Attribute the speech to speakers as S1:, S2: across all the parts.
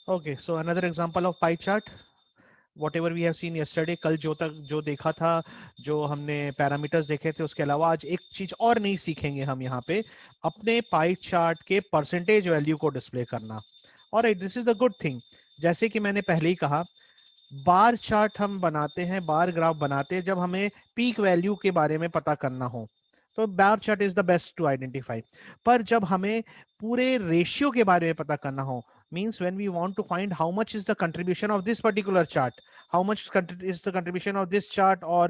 S1: Okay, so another example of pie chart, whatever we have seen yesterday, कल जो तक जो देखा था, जो हमने पैरामीटर्स देखे थे, उसके अलावा आज एक चीज और नहीं सीखेंगे हम यहाँ पे, अपने पाई चार्ट के परसेंटेज वैल्यू को डिस्प्ले करना। और this is the good thing, जैसे कि मैंने पहले ही कहा, बार चार्ट हम बनाते हैं, बार ग्राफ बनाते हैं जब हमें पीक वैल्यू के बारे में पता करना हो, तो bar chart is the best to identify. पर जब हमें पूरे रेशियो के बारे में पता करना हो, means when we want to find how much is the contribution of this particular chart, how much is the contribution of this chart or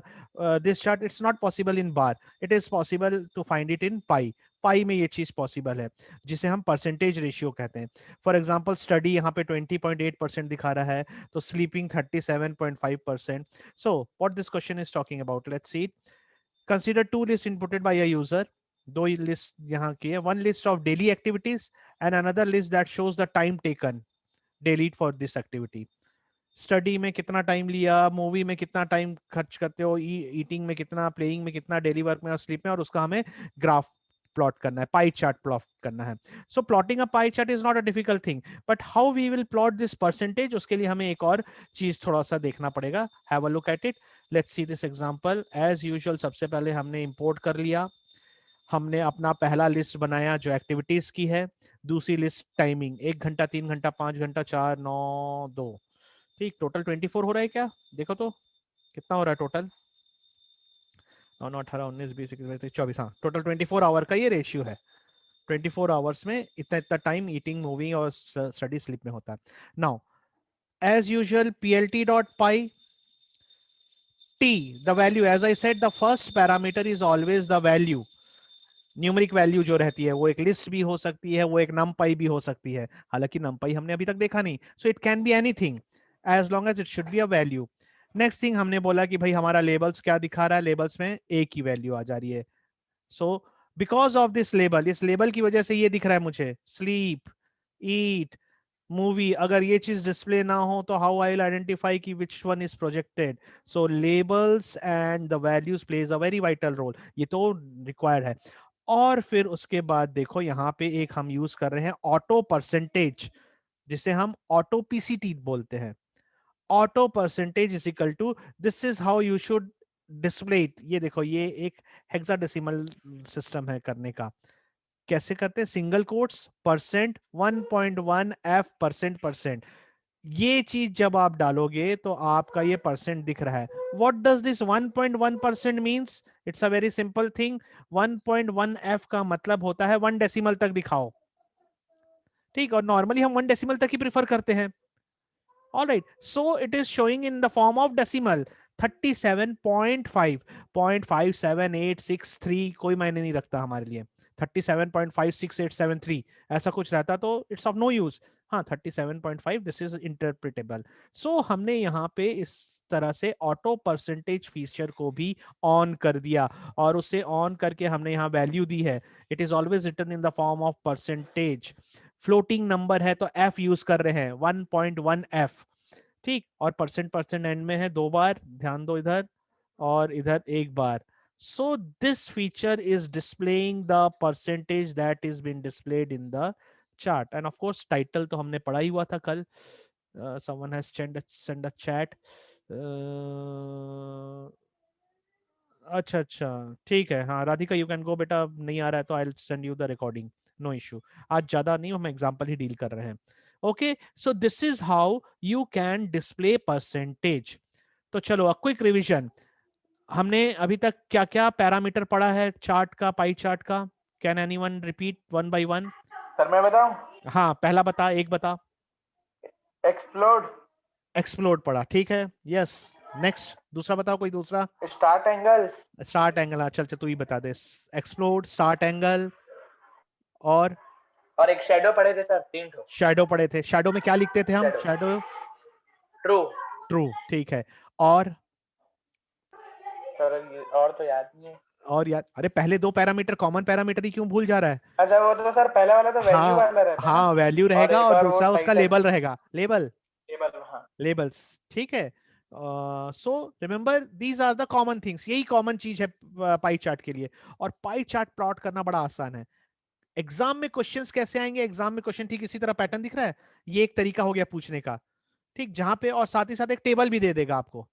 S1: this chart, it's not possible in bar, it is possible to find it in pi। पाई में ये चीज possible है, जिसे हम percentage ratio कहते हैं। For example study यहाँ पे 20.8% दिखा रहा है, तो sleeping 37.5%। So what this question is talking about, let's see. Consider two list inputted by a user, दो लिस्ट यहाँ की है, one list of daily activities and another list that shows the time taken daily for this activity. Study में कितना time लिया, movie में कितना time खर्च करते हो, ईटिंग में कितना, प्लेइंग में कितना, डेली वर्क में और स्लीप में, और उसका हमें ग्राफ प्लॉट करना है, पाई चार्ट प्लॉट करना है। So plotting a pie chart is not a difficult thing, but how we will plot this percentage, उसके लिए हमें एक और चीज थोड़ा सा देखना पड़ेगा। Have a look at it, let's see this example. As usual सबसे पहले हमने इंपोर्ट कर लिया, हमने अपना पहला लिस्ट बनाया जो एक्टिविटीज की है, दूसरी लिस्ट टाइमिंग, 1 घंटा, 3 घंटा, 5 घंटा, 4, 9, 2, ठीक, टोटल 24 हो रहा है क्या, देखो तो कितना हो रहा है टोटल, 9, 9, 18, 19, 20, 21, 24, हाँ, टोटल 24 आवर का ये रेशियो है। 24 आवर्स में इतना इतना टाइम ईटिंग, मूविंग और स्टडी स्लीप में होता है। Now as usual plt dot pie t, the value, as I said the first parameter is always the value, numeric value जो रहती है, वो एक लिस्ट भी हो सकती है, वो एक नमपाई भी हो सकती है, हालांकि नमपाई हमने अभी तक देखा नहीं, so it can be anything as long as it should be a value. Next thing हमने बोला कि भाई हमारा लेबल्स क्या दिखा रहा है, लेबल्स में ए की वैल्यू आ जा रही है। So because of this label, इस लेबल की वजह से ये दिख रहा है मुझे, स्लीप, ईट, मूवी, अगर ये चीज डिस्प्ले ना हो तो हाउ आई विल आइडेंटिफाई कि which one is projected. So labels and the values plays a very vital role, ये तो रिक्वायर्ड है। और फिर उसके बाद देखो यहाँ पे एक हम यूज कर रहे हैं ऑटो परसेंटेज, जिसे हम ऑटो पीसीटी बोलते हैं। Auto percentage is equal to, this is how you should display it. ये देखो, ये एक हेक्साडेसिमल सिस्टम है करने का। कैसे करते हैं, single quotes, percent, 1.1 F percent percent, ये चीज जब आप डालोगे तो आपका ये परसेंट दिख रहा है। What does this 1.1% means, it's a very simple thing. 1.1 F का मतलब होता है 1 डेसिमल तक दिखाओ, ठीक, और नॉर्मली हम 1 डेसिमल तक ही प्रिफर करते हैं। Alright, so it is showing in the form of decimal 37.5, 0.57863, कोई मायने नहीं रखता हमारे लिए, 37.56873 ऐसा कुछ रहता तो इट्स ऑफ नो यूज। हाँ, 37.5, दिस इज इंटरप्रिटेबल। सो हमने यहाँ पे इस तरह से ऑटो परसेंटेज फीचर को भी ऑन कर दिया, और उसे ऑन करके हमने यहाँ वैल्यू दी है, it is always written in the form of percentage. Floating number है तो एफ यूज कर रहे हैं, 1.1 एफ, ठीक, और परसेंट परसेंट एंड में है 2 बार, ध्यान दो इधर, और इधर 1 बार। So this feature is displaying the percentage that is been displayed in the chart. And of course title तो हमने पढ़ा ही हुआ था कल, someone has send a chat, अच्छा अच्छा, ठीक है, हाँ राधिका यू कैन गो बेटा, नहीं आ रहा है तो I will send you the recording, no issue. आज ज्यादा नहीं, हम एग्जांपल ही डील कर रहे हैं। Okay, so this is how you can display percentage. तो चलो, अ क्विक रिवीजन, हमने अभी तक क्या क्या पैरामीटर पढ़ा है चार्ट का, पाई चार्ट का, can anyone repeat one by one?
S2: Sir मैं बताऊं?
S1: हाँ, पहला बता, एक बता।
S2: एक्सप्लोड,
S1: एक्सप्लोड पढ़ा, ठीक है, यस। नेक्स्ट, दूसरा बताओ, कोई दूसरा।
S2: स्टार्ट एंगल,
S1: स्टार्ट एंगल, चल चल तू ही बता दे। एक्सप्लोड, स्टार्ट एंगल, और
S2: और एक शेडो पढ़े थे सर, 3 ठो
S1: शैडो पढ़े थे। शैडो में क्या लिखते थे हम,
S2: शेडो,
S1: शैडो
S2: ट्रू।
S1: ट्रू, ठीक है। और
S2: सर और तो याद नहीं है।
S1: और यार, अरे पहले दो पैरामीटर कॉमन पैरामीटर ही क्यों भूल जा रहा है?
S2: अच्छा वो तो सर पहले वाला तो वैल्यू
S1: हाँ
S2: वाला रहता है ना,
S1: हाँ, वैल्यू
S2: और
S1: रहेगा,
S2: एक
S1: और
S2: और वो
S1: दूसरा उसका
S2: टाइटल
S1: लेबल रहेगा, लेबल,
S2: टेबल, हाँ।
S1: लेबल्स, ठीक है। So remember these are the common things, यही कॉमन चीज है पाई चार्ट के लिए। और पाई चार्ट प्लॉट करना बड़ा आसान है। एग्जाम में क्वेश्चंस कैसे आएंगे, एग्जाम में क्वेश्चन ठीक इसी तरह पैटर्न दिख रहा है, ये एक तरीका हो गया पूछने का, ठीक, जहां पे और साथ ही साथ एक टेबल भी दे देगा आपको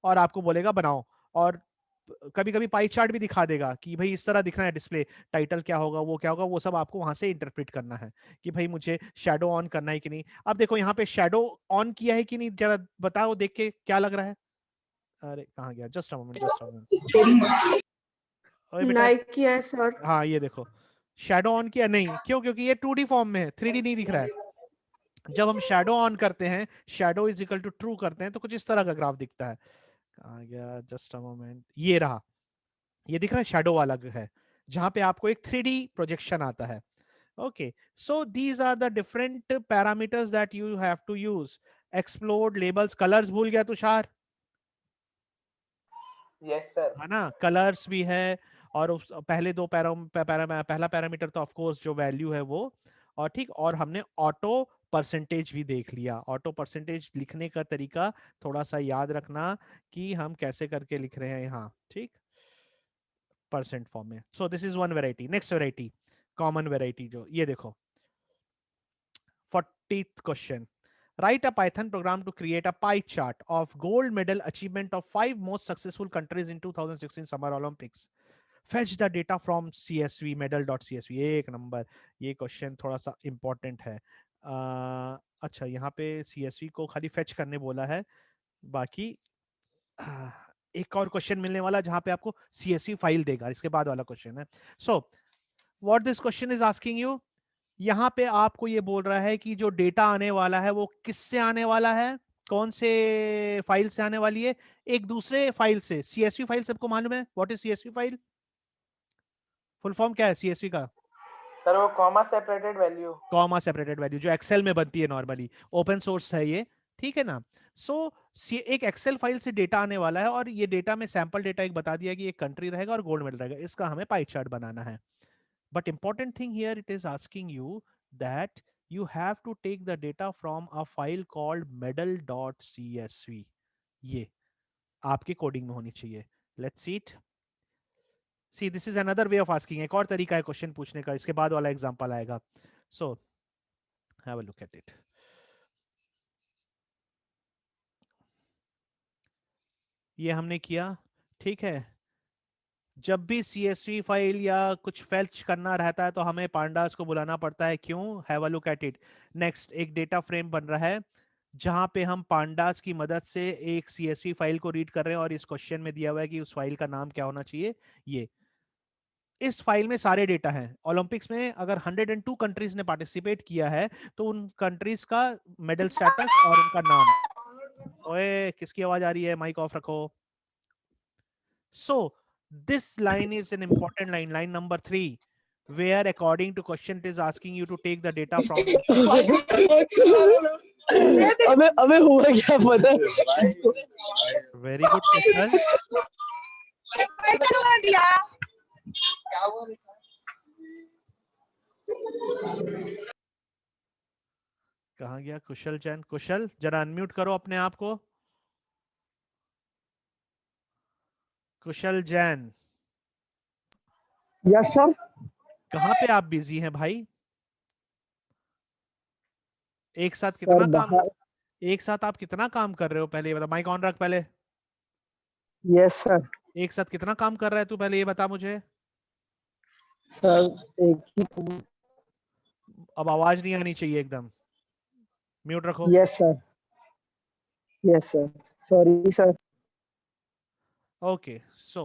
S1: और आपको बोलेगा बनाओ, और कभी कभी पाई चार्ट भी दिखा देगा कि भाई इस तरह दिखना है डिस्प्ले, टाइटल क्या होगा, वो क्या होगा, वो सब आपको वहां से इंटरप्रेट करना है कि भाई मुझे शैडो ऑन करना है कि नहीं। अब देखो यहाँ पे शैडो ऑन किया है कि नहीं, जरा बताओ देख के क्या लग रहा है। अरे कहाँ गया, just a moment, just a moment, ओए बेटा।
S3: नहीं किया है सर।
S1: हाँ ये देखो, शैडो ऑन किया नहीं, क्यों, क्योंकि ये 2D फॉर्म में है, 3D नहीं दिख रहा है। जब हम शैडो ऑन करते हैं, shadow is equal to true करते हैं, तो कुछ इस तरह का ग्राफ दिखता है। कहाँ गया, जस्ट अ मोमेंट, ये रहा, ये दिख रहा है शैडो वाला है, जहां पे आपको एक 3D प्रोजेक्शन आता है। Okay, so these are the different parameters that you have to use. Explode, labels, colours भूल गया तुषार,
S2: यस सर।
S1: है ना, कलर्स भी है, और उस पहले दो पहला पैरामीटर तो ऑफ कोर्स जो वैल्यू है वो, और ठीक, और हमने ऑटो परसेंटेज भी देख लिया। ऑटो परसेंटेज लिखने का तरीका थोड़ा सा याद रखना कि हम कैसे करके लिख रहे हैं यहाँ, ठीक, परसेंट फॉर्म में। सो this is one variety. Next variety, common variety, जो ये देखो 40th question, write a python program to create a pie chart of gold medal achievement of 5 most successful countries in 2016 summer olympics, fetch the data from csv medal.csv। एक number, ये question थोड़ा सा important है। अच्छा, यहाँ पे csv को खाली फेच करने बोला है, बाकी एक और क्वेश्चन मिलने वाला जहां पे आपको csv फाइल देगा, इसके बाद वाला क्वेश्चन है। सो what this question is asking you, यहाँ पे आपको ये बोल रहा है कि जो डेटा आने वाला है वो किससे आने वाला है, कौन से फाइल से आने वाली है, एक दूसरे फाइल से। सीएसवी फाइल सबको मालूम है, what is CSV file, full form क्या है सीएसवी का?
S2: सर वो comma separated value.
S1: Comma separated value, जो एक्सेल में बनती है नॉर्मली, ओपन सोर्स है ये, ठीक है ना। सो एक एक्सेल फाइल से डेटा आने वाला है, और ये डेटा में सैंपल डेटा एक बता दिया कि एक कंट्री रहेगा और गोल्ड मेडल रहेगा, इसका हमें पाई चार्ट बनाना है। But important thing here, it is asking you that you have to take the data from a file called medal.csv। ये आपके कोडिंग में होनी चाहिए। Let's see it. See, this is another way of asking, एक और तरीका है question पूछने का, इसके बाद वाला एग्जांपल आएगा। So have a look at it. ये हमने किया, ठीक है। जब भी CSV फाइल या कुछ फेच करना रहता है तो हमें पांडास को बुलाना पड़ता है, क्यों, have a look at it. Next, एक डेटा फ्रेम बन रहा है जहां पे हम पांडास की मदद से एक CSV फाइल को रीड कर रहे हैं, और इस क्वेश्चन में दिया हुआ है कि उस फाइल का नाम क्या होना चाहिए। ये इस फाइल में सारे डेटा हैं। ओलंपिक्स में अगर 102 कंट्रीज ने पार्टिसिपेट किया है तो उन कंट्रीज का मेडल स्टेटस और उनका नाम। ओए किसकी आवाज आ रही है, माइक ऑफ रखो। So this line is an important line, line number 3, where according to question it is asking you to take the data from the
S4: अबे अबे हुआ क्या पता है?
S1: very good question। कहाँ गया कुशल जैन, कुशल जरा अनम्यूट करो अपने आप को, कुशल जैन।
S4: Yes sir.
S1: कहाँ पे आप बिजी हैं भाई, एक साथ
S4: सर
S1: कितना काम,
S4: बाहर।
S1: एक साथ आप कितना काम कर रहे हो, पहले ये बता, माइक ऑन रख पहले।
S4: Yes sir.
S1: एक साथ कितना काम कर रहा है तू, पहले ये बता मुझे।
S4: सर एक ही।
S1: अब आवाज नहीं आनी चाहिए एकदम, म्यूट रखो।
S4: Yes sir. Yes sir, sorry sir.
S1: Okay, so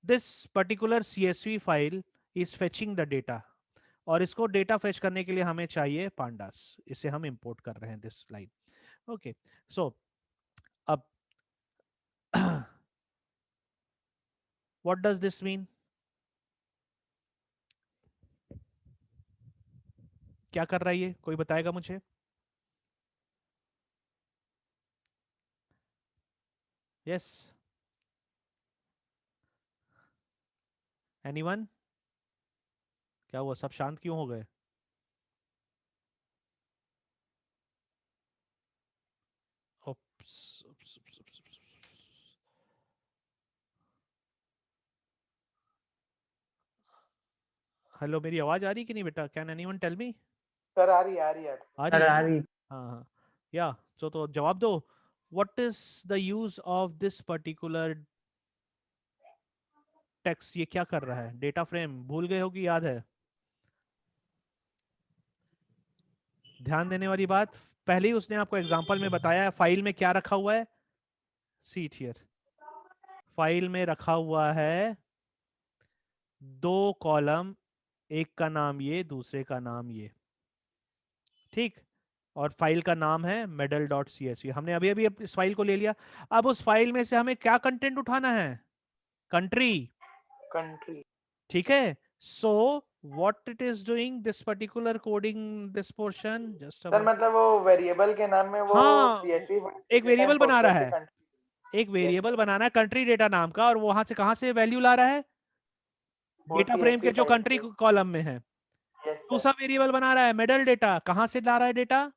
S1: this particular CSV file is fetching the data, और इसको डेटा फेच करने के लिए हमें चाहिए पांडास, इसे हम इंपोर्ट कर रहे हैं दिस लाइन। ओके, सो अब व्हाट डज दिस मीन, क्या कर रहा है ये, कोई बताएगा मुझे। यस, एनीवन, क्या हुआ, सब शांत क्यों हो गए। Oops, oops, oops, oops, oops, oops. Hello, मेरी आवाज आ रही कि नहीं बेटा? Can anyone tell me?
S2: Sir आ रही आ रही है।
S1: आ रही
S3: सर
S1: है
S3: आ
S1: ना?
S3: रही।
S1: हाँ हाँ। या तो जवाब दो। What is the use of this particular text? ये क्या कर रहा है? डेटा फ्रेम भूल गए हो कि याद है? ध्यान देने वाली बात, पहले ही उसने आपको एग्जांपल में बताया है फाइल में क्या रखा हुआ है। सी इट हियर, फाइल में रखा हुआ है 2 कॉलम, एक का नाम ये, दूसरे का नाम ये, ठीक। और फाइल का नाम है medal डॉट csv। हमने अभी अभी इस फाइल को ले लिया। अब उस फाइल में से हमें क्या कंटेंट उठाना है? Country,
S2: country.
S1: ठीक है। So what it is doing this particular coding this portion, just
S2: sir मतलब वो वेरिएबल के नाम में वो
S1: हाँ,
S2: सीएसवी
S1: एक वेरिएबल बना रहा है,
S2: कंट्री।
S1: एक वेरिएबल बनाना है कंट्री डेटा नाम का, और वहां से कहां से वैल्यू ला रहा है?
S2: वो
S1: डेटा फ्रेम
S2: सीएसवी
S1: के जो
S2: फाइल
S1: कंट्री
S2: से।
S1: कॉलम में है।
S2: Yes sir.
S1: दूसरा वेरिएबल बना रहा है मेडल डेटा, कहां से ला रहा है डेटा?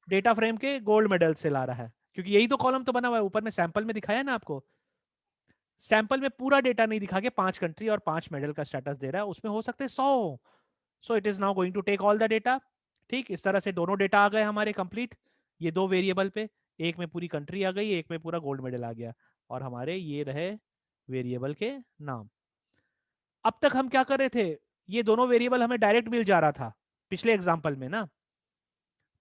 S1: डेटा फ्रेम के गोल्ड मेडल से ला रहा है, क्योंकि यही तो कॉलम तो बना हुआ है। ऊपर में सैंपल में दिखाया ना आपको, सैंपल में पूरा डेटा नहीं दिखा के 5 कंट्री और 5 मेडल का स्टेटस दे रहा है, उसमें हो सकते हैं 100। So it is now going to take all the data. ठीक, इस तरह से दोनों डेटा आ गए हमारे कंप्लीट, ये 2 वेरिएबल पे, एक में पूरी कंट्री आ गई, एक में पूरा गोल्ड मेडल आ गया, और हमारे ये रहे वेरिएबल के नाम। अब तक हम क्या कर रहे थे? ये दोनों वेरिएबल हमें डायरेक्ट मिल जा रहा था पिछले एग्जांपल में ना।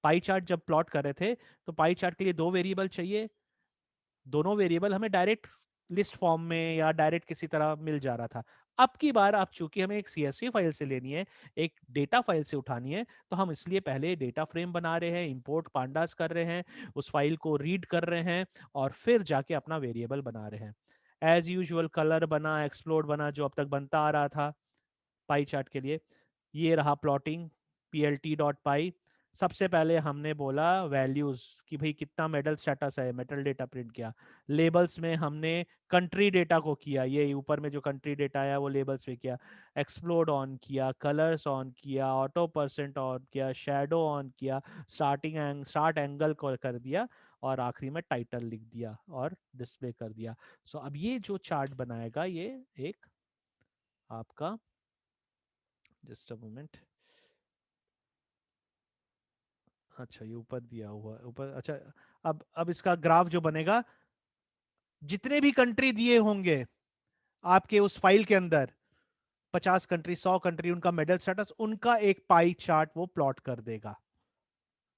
S1: पाई चार्ट जब प्लॉट कर रहे थे तो पाई चार्ट के लिए 2 वेरिएबल चाहिए, दोनों वेरिएबल हमें डायरेक्ट लिस्ट फॉर्म में या डायरेक्ट किसी तरह मिल जा रहा था। अब की बार आप चूंकि हमें एक सीएसवी फाइल से लेनी है, एक डेटा फाइल से उठानी है, तो हम इसलिए पहले डेटा फ्रेम बना रहे हैं, इंपोर्ट पांडास कर रहे हैं, उस फाइल को रीड कर रहे हैं, और फिर जाके अपना वेरिएबल बना रहे हैं। एज यूजुअल कलर बना, एक्सप्लोड बना, जो अब तक बनता आ रहा था पाई चार्ट के लिए। ये रहा प्लॉटिंग plt डॉट पाई। सबसे पहले हमने बोला वैल्यूज कि भाई कितना मेडल स्टेटस है, मेटल डेटा प्रिंट किया। लेबल्स में हमने कंट्री डेटा को किया, ये ऊपर में जो कंट्री डेटा आया वो लेबल्स में किया। एक्सप्लोड ऑन किया, कलर्स ऑन किया, ऑटो परसेंट ऑन किया, शेडो ऑन किया, स्टार्ट एंगल को कर दिया, और आखिरी में टाइटल लिख दिया और डिस्प्ले कर दिया। सो अब ये जो चार्ट बनाएगा ये एक आपका, जस्ट अ मोमेंट, अच्छा ये ऊपर दिया हुआ है ऊपर, अच्छा। अब इसका ग्राफ जो बनेगा, जितने भी कंट्री दिए होंगे आपके उस फाइल के अंदर, 50 कंट्री, 100 कंट्री, उनका मेडल स्टेटस, उनका एक पाई चार्ट वो प्लॉट कर देगा।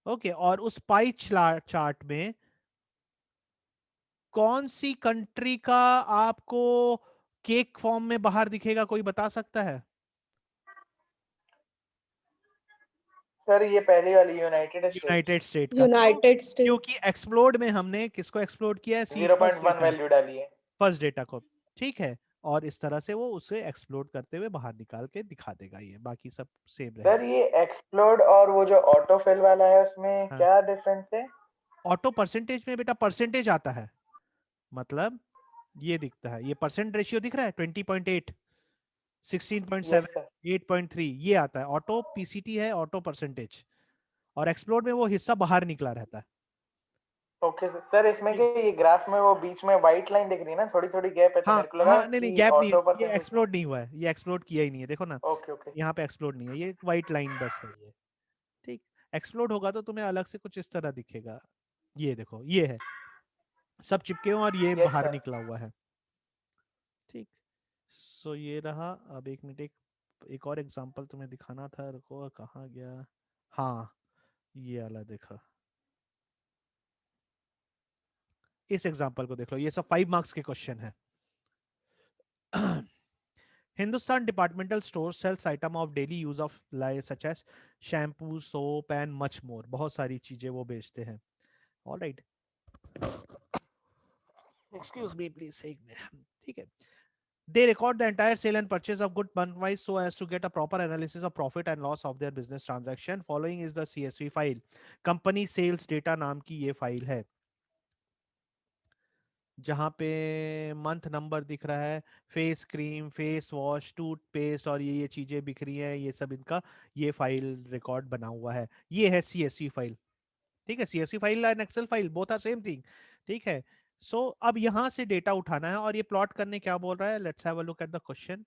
S1: ओके, और उस पाई चार्ट में कौन सी कंट्री का आपको केक फॉर्म में बाहर दिखेगा, कोई बता सकता है?
S2: सर ये पहली वाली यूनाइटेड स्टेट्स।
S1: यूनाइटेड स्टेट का। क्यों?
S4: United state.
S1: क्योंकि एक्सप्लोड में हमने किसको एक्सप्लोड किया है? सी फर्स्ट
S2: 0.1
S1: डेटा,
S2: वैल्यू डाली है।
S1: फर्स्ट डेटा को, ठीक है। और इस तरह से वो उसे एक्सप्लोड करते हुए बाहर निकाल के दिखा देगा, ये बाकी सब सेम
S2: सर
S1: रहेगा।
S2: ये एक्सप्लोड और वो जो ऑटो फिल वाला है उसमें
S1: हाँ,
S2: क्या डिफरेंस है?
S1: ऑटो परसेंटेज में बेटा परसेंटेज आता है, मतलब ये दिखता है, ये परसेंट रेशियो दिख रहा है 20.8,
S2: यस
S1: 16.7,
S2: सर।
S1: 8.3, ये आता है ऑटो पीसीटी है, ऑटो परसेंटेज। और एक्सप्लोड में वो हिस्सा बाहर निकला रहता है।
S2: Okay sir. सर इसमें के ये ग्राफ में वो बीच में व्हाइट लाइन दिख रही है ना, थोड़ी थोड़ी गैप है, तो
S1: हाँ
S2: मेरे को लगा
S1: हाँ, नहीं नहीं,
S2: कि
S1: गैप नहीं है,
S2: ऑटो
S1: ये
S2: परसेंटेज में।
S1: एक्सप्लोड नहीं हुआ है, ये एक्सप्लोड किया ही नहीं है, देखो ना,
S2: ओके ओके।
S1: यहाँ पे एक्सप्लोड नहीं है, ये व्हाइट लाइन बस है ये। ठीक, एक्सप्लोड होगा तो तुम्हें अलग से कुछ इस तरह दिखेगा। ये देखो, ये है, सब चिपके हुए और ये
S2: यस
S1: बाहर
S2: सर।
S1: निकला हुआ है। ठीक, सो ये रहा। अब एक मिनट, एक और एग्जांपल तुम्हें दिखाना था, रुको कहाँ गया। हाँ, ये वाला देखा, इस एग्जांपल को देख लो, ये सब 5 मार्क्स के क्वेश्चन है। Hindustan departmental stores sells item of daily use of life such as shampoo, soap and much more. बहुत सारी चीजें वो बेचते हैं। All right. Excuse me, please. एक मिनट, ठीक है। They record the entire sale and purchase of good month-wise so as to get a proper analysis of profit and loss of their business transaction. Following is the CSV file. Company sales data नाम की ये file है, जहाँ पे month number दिख रहा है, face cream, face wash, toothpaste और ये चीजें बिक रही हैं, ये सब इनका ये फाइल रिकॉर्ड बना हुआ है। ये है सीएसवी फाइल, ठीक है। CSV file and Excel file both are same thing, ठीक है। सो अब यहाँ से डेटा उठाना है, और ये प्लॉट करने क्या बोल रहा है, let's have a look at the question.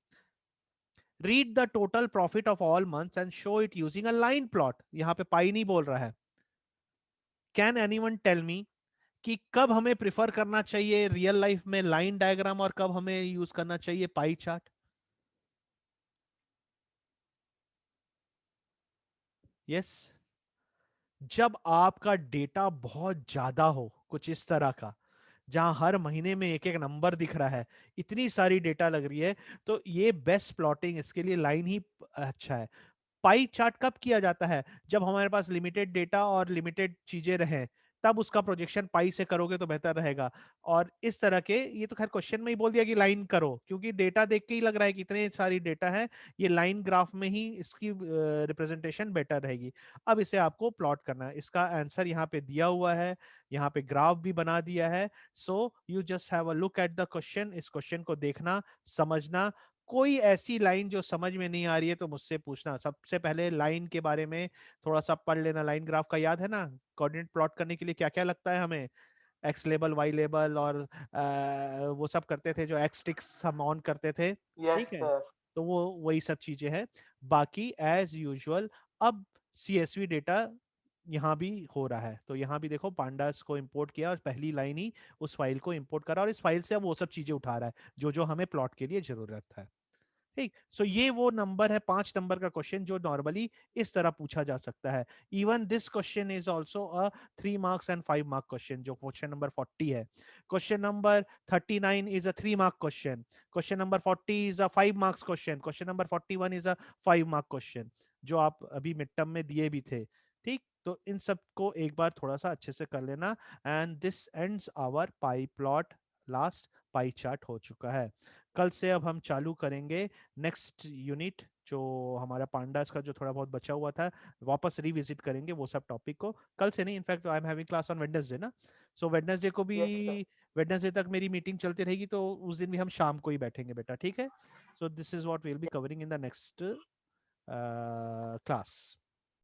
S1: Read the total profit of all months and show it using a line plot. यहाँ पे पाई नहीं बोल रहा है। कैन एनीवन टेल मी कि कब हमें प्रिफर करना चाहिए रियल लाइफ में लाइन डायग्राम और कब हमें यूज करना चाहिए पाई चार्ट? यस, जब आपका डेटा बहुत ज्यादा हो, कुछ इस तरह का, जहां हर महीने में एक एक नंबर दिख रहा है, इतनी सारी डेटा लग रही है, तो ये बेस्ट प्लॉटिंग इसके लिए लाइन ही अच्छा है। पाई चार्ट कब किया जाता है? जब हमारे पास लिमिटेड डेटा और लिमिटेड चीजें रहे, तब उसका प्रोजेक्शन पाई से करोगे तो बेहतर रहेगा। और इस तरह के, ये तो खैर क्वेश्चन में ही बोल दिया कि लाइन करो, क्योंकि डेटा देख के ही लग रहा है कि इतने सारी डेटा है, ये लाइन ग्राफ में ही इसकी रिप्रेजेंटेशन बेटर रहेगी। अब इसे आपको प्लॉट करना है, इसका आंसर यहाँ पे दिया हुआ है, यहाँ पे ग्राफ भी बना दिया है। So you just have a look at the question, इस क्वेश्चन को देखना, समझना। कोई ऐसी लाइन जो समझ में नहीं आ रही है तो मुझसे पूछना। सबसे पहले लाइन के बारे में थोड़ा सा पढ़ लेना। लाइन ग्राफ का याद है ना, कोऑर्डिनेट प्लॉट करने के लिए क्या क्या लगता है हमें? एक्स लेबल, वाई लेबल, और वो सब करते थे, जो एक्स टिक्स हम ऑन करते थे,
S2: यस
S1: ठीक है?
S2: सर।
S1: तो वो वही सब चीजें हैं। बाकी एज यूजुअल, अब सीएसवी डेटा यहाँ भी हो रहा है, तो यहाँ भी देखो पांडास को इंपोर्ट किया और पहली लाइन ही उस फाइल को इंपोर्ट करा, और इस फाइल से अब वो सब चीजें उठा रहा है जो जो हमें प्लॉट के लिए जरूरत है। ठीक, सो ये वो नंबर है, 5 नंबर का क्वेश्चन जो नॉर्मली इस तरह पूछा जा सकता है। Even this question is also a 3 marks and 5 mark question, जो क्वेश्चन नंबर 40 है। Question number 39 is a 3 mark question. Question number 40 is a 5 marks question. Question number 41 is a 5 mark question, जो आप अभी मिड टर्म में दिए भी थे। ठीक, तो इन सब को एक बार थोड़ा सा अच्छे से कर लेना। And this ends our pie plot, last pie chart हो चुका है। कल से अब हम चालू करेंगे नेक्स्ट यूनिट, जो हमारा पांडास का जो थोड़ा बहुत बचा हुआ था, वापस रिविजिट करेंगे वो सब टॉपिक को। कल से नहीं, in fact I am having class on Wednesday ना, सो वेडनेसडे को भी,
S2: यस सर।
S1: वेडनेसडे तक मेरी मीटिंग चलती रहेगी, तो उस दिन भी हम शाम को ही बैठेंगे बेटा, ठीक है? So this is what we will be covering in the next class.